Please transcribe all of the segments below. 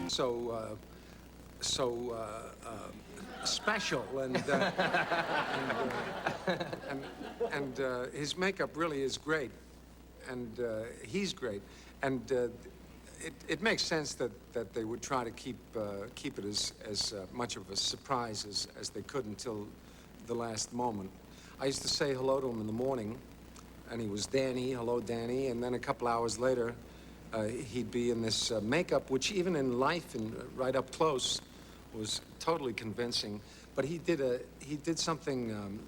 so special, and his makeup really is great, and he's great, and it makes sense that they would try to keep it as much of a surprise as they could until the last moment. I used to say hello to him in the morning, and he was Danny, hello Danny, and then a couple hours later, he'd be in this makeup, which even in life and right up close was totally convincing. But he did something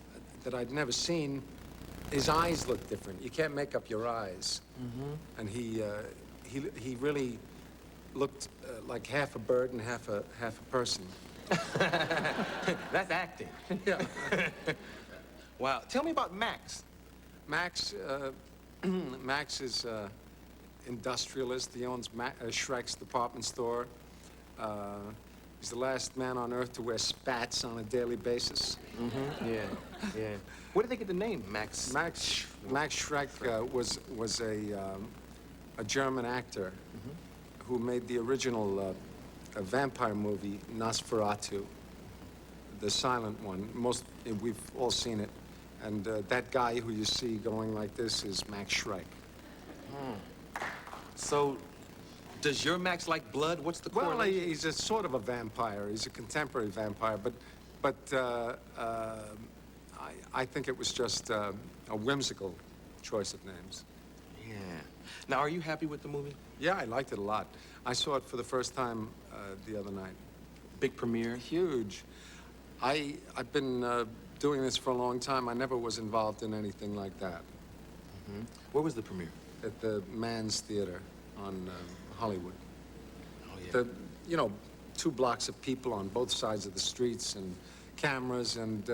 that I'd never seen. His eyes looked different. You can't make up your eyes. Mm-hmm. And he really looked like half a bird and half a person. That's acting. Yeah. Wow. Tell me about Max. Max is industrialist. He owns Shrek's department store. He's the last man on earth to wear spats on a daily basis. Mm-hmm. Yeah, yeah. Where did they get the name, Max? Max Schreck was a German actor who made the original vampire movie Nosferatu, the silent one. We've all seen it. And that guy who you see going like this is Max Schreck. So, does your Max like blood? What's the correlation? Well, he's a sort of a vampire. He's a contemporary vampire, but I think it was just a whimsical choice of names. Yeah. Now, are you happy with the movie? Yeah, I liked it a lot. I saw it for the first time the other night. Big premiere? Huge. I've been doing this for a long time. I never was involved in anything like that. Mm-hmm. Where was the premiere? At the Mann's Theater on Hollywood. Oh, yeah. 2 blocks of people on both sides of the streets and cameras and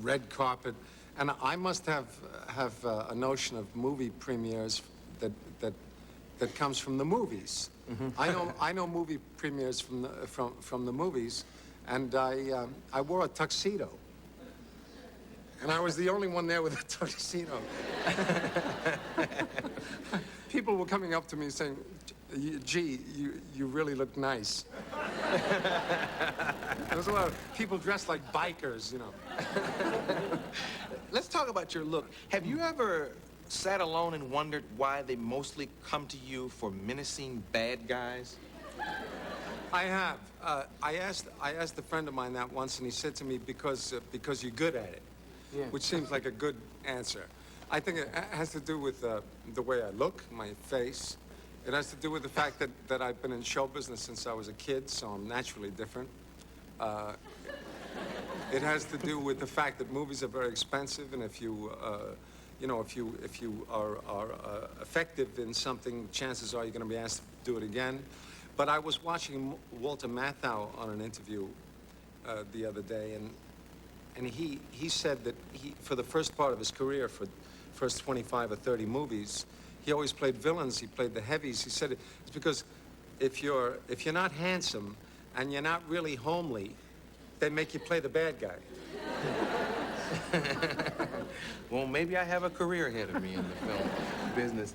red carpet. And I must have a notion of movie premieres that comes from the movies. Mm-hmm. I know movie premieres from the movies, and I wore a tuxedo. And I was the only one there with a tuxedo. People were coming up to me saying, gee, you really look nice. There was a lot of people dressed like bikers, Let's talk about your look. Have you ever sat alone and wondered why they mostly come to you for menacing bad guys? I have. I asked a friend of mine that once, and he said to me, because you're good at it. Yeah. Which seems like a good answer. I think it has to do with the way I look, my face. It has to do with the fact that I've been in show business since I was a kid, so I'm naturally different. It has to do with the fact that movies are very expensive, and if you are effective in something, chances are you're going to be asked to do it again. But I was watching Walter Matthau on an interview the other day, and he said that for the first part of his career, for first 25 or 30 movies, he always played villains. He played the heavies. He said it's because if you're not handsome and you're not really homely, they make you play the bad guy. Well, maybe I have a career ahead of me in the film business.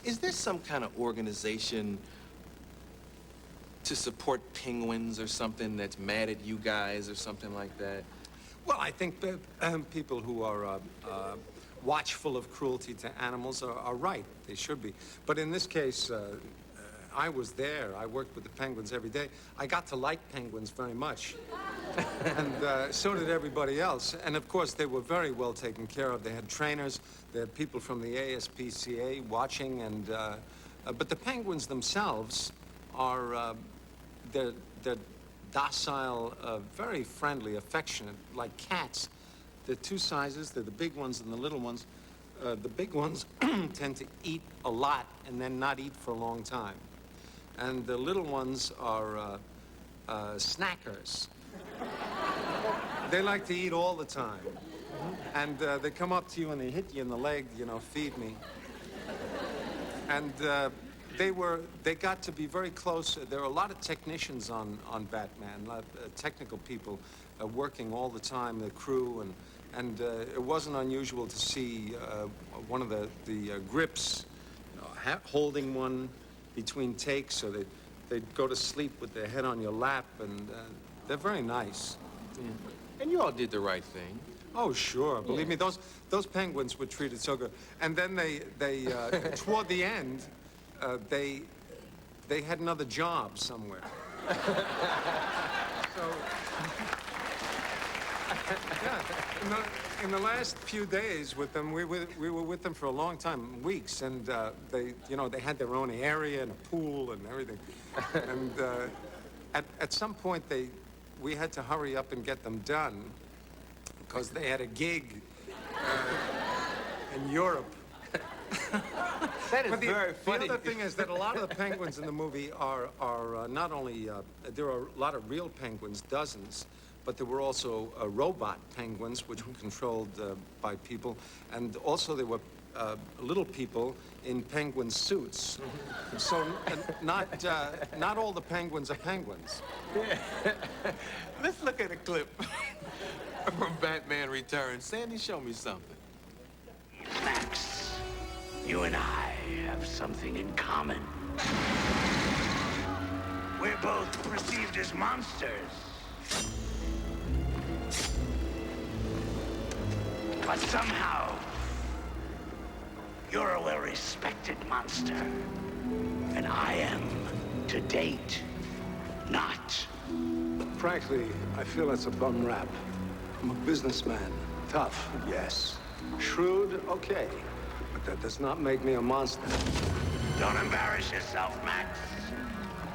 Is there some kind of organization to support penguins or something that's mad at you guys or something like that? Well, I think people who are watchful of cruelty to animals are right. They should be. But in this case, I was there. I worked with the penguins every day. I got to like penguins very much. And so did everybody else. And of course, they were very well taken care of. They had trainers. They had people from the ASPCA watching. And but the penguins themselves are they're docile, very friendly, affectionate, like cats. There are 2 sizes. They're the big ones and the little ones. The big ones tend to eat a lot and then not eat for a long time. And the little ones are snackers. They like to eat all the time. And they come up to you and they hit you in the leg, feed me. And they got to be very close. There are a lot of technicians on Batman, a lot of technical people working all the time, the crew, and it wasn't unusual to see one of the grips holding one between takes, so they'd go to sleep with their head on your lap, and they're very nice. Yeah. And you all did the right thing. Oh, sure. Believe me, those penguins were treated so good. And then they toward the end, they had another job somewhere. So, yeah, in the last few days with them, we were with them for a long time, weeks, and they had their own area and a pool and everything. And at some point, we had to hurry up and get them done because they had a gig in Europe. That is But very funny. The other thing is that a lot of the penguins in the movie are not only, there are a lot of real penguins, dozens, but there were also robot penguins, which were controlled by people, and also there were little people in penguin suits. So not all the penguins are penguins. Yeah. Let's look at a clip from Batman Returns. Sandy, show me something. Max, you and I have something in common. We're both perceived as monsters. But somehow, you're a well-respected monster. And I am, to date, not. Frankly, I feel it's a bum rap. I'm a businessman. Tough, yes. Shrewd, okay. But that does not make me a monster. Don't embarrass yourself, Max.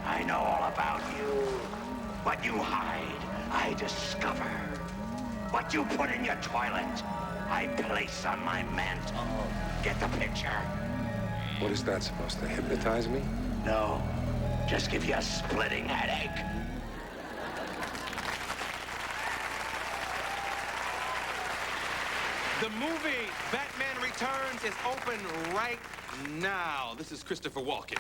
I know all about you. What you hide, I discover. What you put in your toilet, I place on my mantle. Get the picture? What is that supposed to hypnotize me? No, just give you a splitting headache. The movie Batman Returns is open right now. This is Christopher Walken.